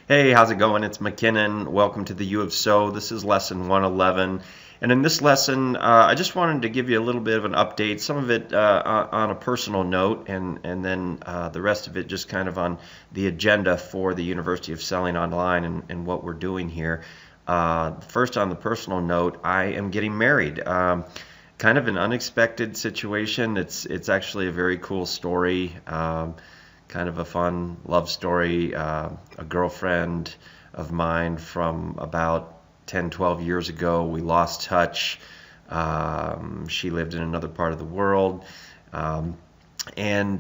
Hey, how's it going? It's McKinnon. Welcome to the UofSO. This is lesson 111. And in this lesson, I just wanted to give you a little bit of an update, some of it on a personal note, and then the rest of it just kind of on the agenda for the University of Selling Online and what we're doing here. First, on the personal note, I am getting married. Kind of an unexpected situation. It's actually a very cool story. Kind of a fun love story. A girlfriend of mine from about 10, 12 years ago, we lost touch. She lived in another part of the world. And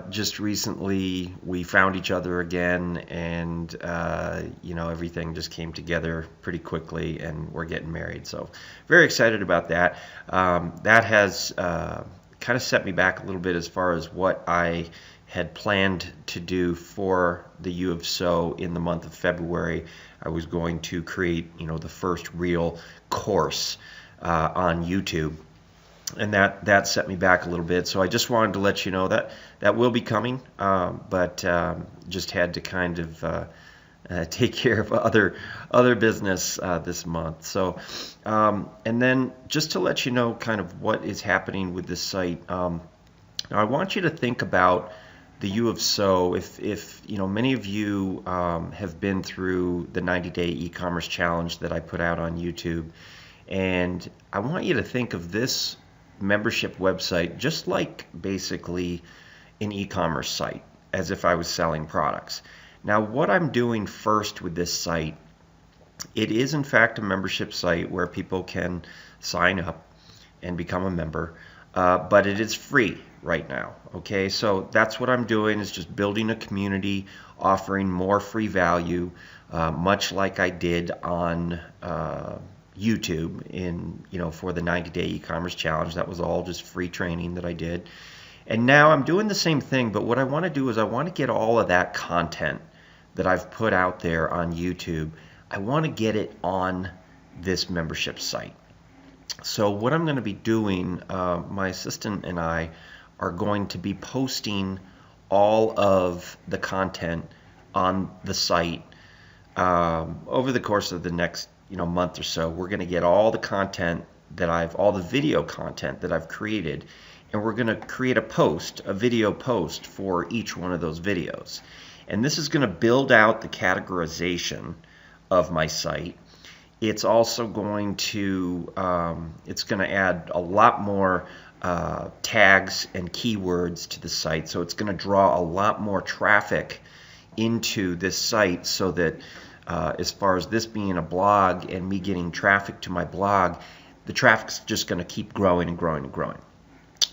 just recently we found each other again, and everything just came together pretty quickly, and we're getting married. So very excited about that. That has kind of set me back a little bit as far as what I had planned to do for the UofSO in the month of February. I was going to create, the first real course on YouTube, and that set me back a little bit. So I just wanted to let you know that that will be coming, but just had to kind of take care of other business this month. So, and then just to let you know kind of what is happening with this site, I want you to think about the UofSO. If many of you have been through the 90-day e-commerce challenge that I put out on YouTube, and I want you to think of this membership website just like basically an e-commerce site, as if I was selling products. Now, what I'm doing first with this site, it is in fact a membership site where people can sign up and become a member, but it is free right now. Okay, so that's what I'm doing, is just building a community, offering more free value, much like I did on YouTube for the 90-day e-commerce challenge. That was all just free training that I did. And now I'm doing the same thing, but what I want to do is I want to get all of that content that I've put out there on YouTube, I want to get it on this membership site. So what I'm going to be doing, my assistant and I are going to be posting all of the content on the site over the course of the next month or so. We're going to get all the content all the video content that I've created, and we're going to create a video post for each one of those videos. And this is going to build out the categorization of my site. It's also going to add a lot more tags and keywords to the site, so it's going to draw a lot more traffic into this site, so that as far as this being a blog and me getting traffic to my blog, the traffic's just going to keep growing and growing and growing.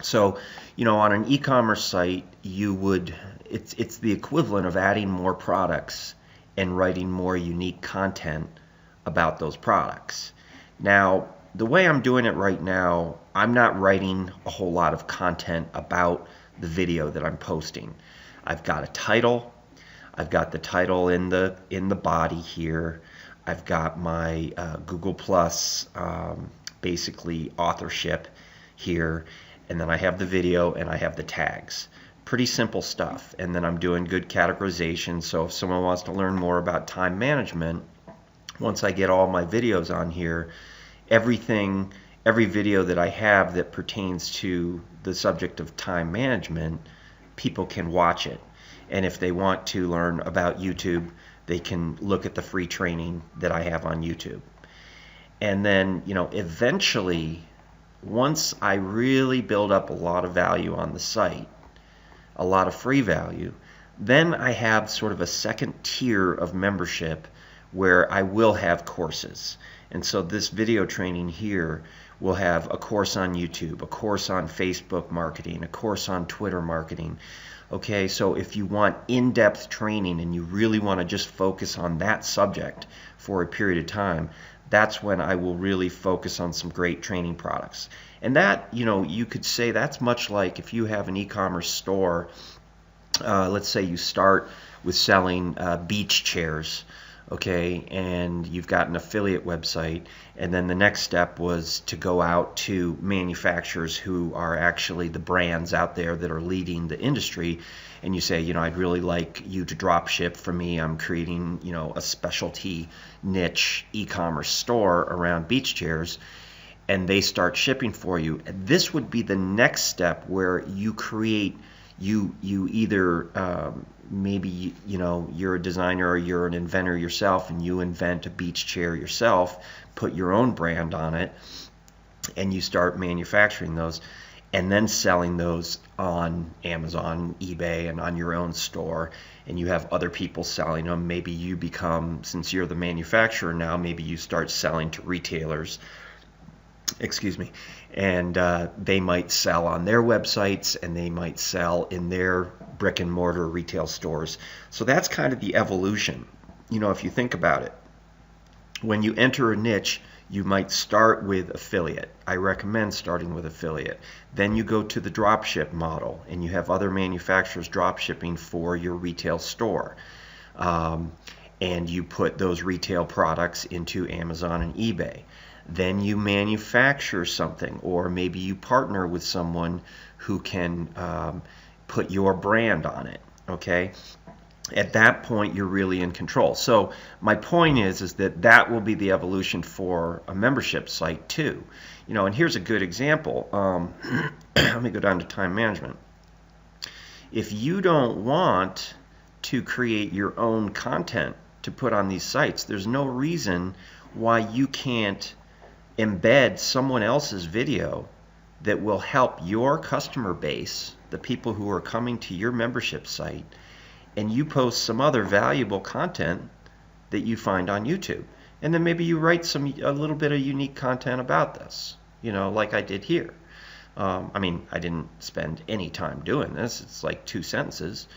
So, on an e-commerce site, it's the equivalent of adding more products and writing more unique content about those products. Now, the way I'm doing it right now, I'm not writing a whole lot of content about the video that I'm posting. I've got a title. I've got the title in the body here. I've got my Google Plus basically authorship here, and then I have the video and I have the tags. Pretty simple stuff. And then I'm doing good categorization, so if someone wants to learn more about time management, once I get all my videos on here, every video that I have that pertains to the subject of time management, people can watch it. And if they want to learn about YouTube, they can look at the free training that I have on YouTube. And then, eventually, once I really build up a lot of value on the site, a lot of free value, then I have sort of a second tier of membership where I will have courses. And so this video training here will have a course on YouTube, a course on Facebook marketing, a course on Twitter marketing. Okay, so if you want in-depth training and you really want to just focus on that subject for a period of time, that's when I will really focus on some great training products. And that, you could say that's much like if you have an e-commerce store. Let's say you start with selling beach chairs. okay, and you've got an affiliate website, and then the next step was to go out to manufacturers who are actually the brands out there that are leading the industry, and you say, I'd really like you to drop ship for me. I'm creating, a specialty niche e-commerce store around beach chairs, and they start shipping for you. This would be the next step where you create, you either maybe you're a designer or you're an inventor yourself, and you invent a beach chair yourself, put your own brand on it, and you start manufacturing those and then selling those on Amazon, eBay, and on your own store, and you have other people selling them. Maybe you become, since you're the manufacturer now, maybe you start selling to retailers, and they might sell on their websites, and they might sell in their brick and mortar retail stores. So that's kind of the evolution. If you think about it, when you enter a niche, you might start with affiliate. I recommend starting with affiliate. Then you go to the dropship model, and you have other manufacturers drop shipping for your retail store. And you put those retail products into Amazon and eBay. Then you manufacture something, or maybe you partner with someone who can put your brand on it, okay? At that point, you're really in control. So my point is that will be the evolution for a membership site too. And here's a good example. Let me go down to time management. If you don't want to create your own content to put on these sites, there's no reason why you can't embed someone else's video that will help your customer base, the people who are coming to your membership site, and you post some other valuable content that you find on YouTube. And then maybe you write a little bit of unique content about this, like I did here. I didn't spend any time doing this. It's like 2 sentences.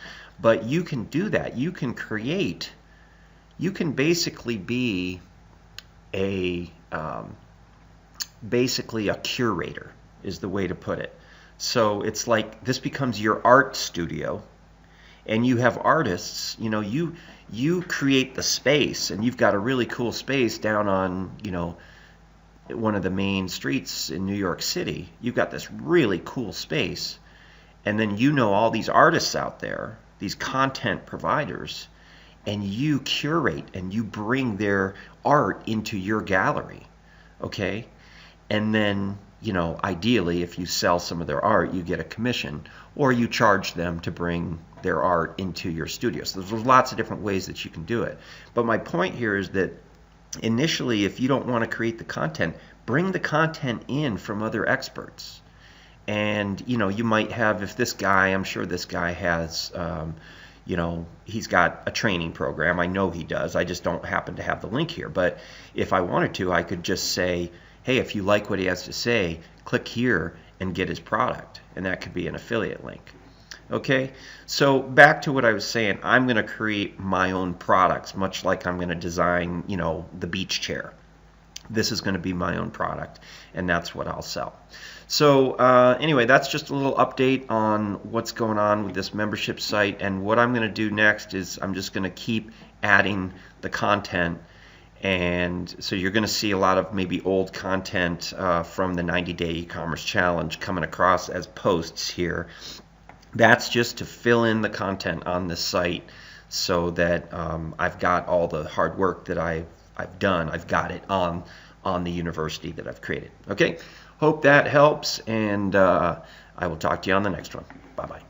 But you can do that. You can basically be basically a curator is the way to put it. So it's like this becomes your art studio, and you have artists, you create the space, and you've got a really cool space down on, one of the main streets in New York City. You've got this really cool space, and then all these artists out there, these content providers, and you curate and you bring their art into your gallery, okay? And then, ideally, if you sell some of their art, you get a commission, or you charge them to bring their art into your studio. So there's lots of different ways that you can do it. But my point here is that initially, if you don't want to create the content, bring the content in from other experts. And, you might have, if this guy, I'm sure this guy has, he's got a training program. I know he does. I just don't happen to have the link here. But if I wanted to, I could just say, hey, if you like what he has to say, click here and get his product. And that could be an affiliate link. Okay, so back to what I was saying, I'm going to create my own products, much like I'm going to design, the beach chair. This is going to be my own product, and that's what I'll sell. So anyway, that's just a little update on what's going on with this membership site. And what I'm going to do next is I'm just going to keep adding the content. And so you're going to see a lot of maybe old content from the 90-day e-commerce challenge coming across as posts here. That's just to fill in the content on this site so that I've got all the hard work that I've done. I've got it on the university that I've created. Okay, hope that helps, and I will talk to you on the next one. Bye-bye.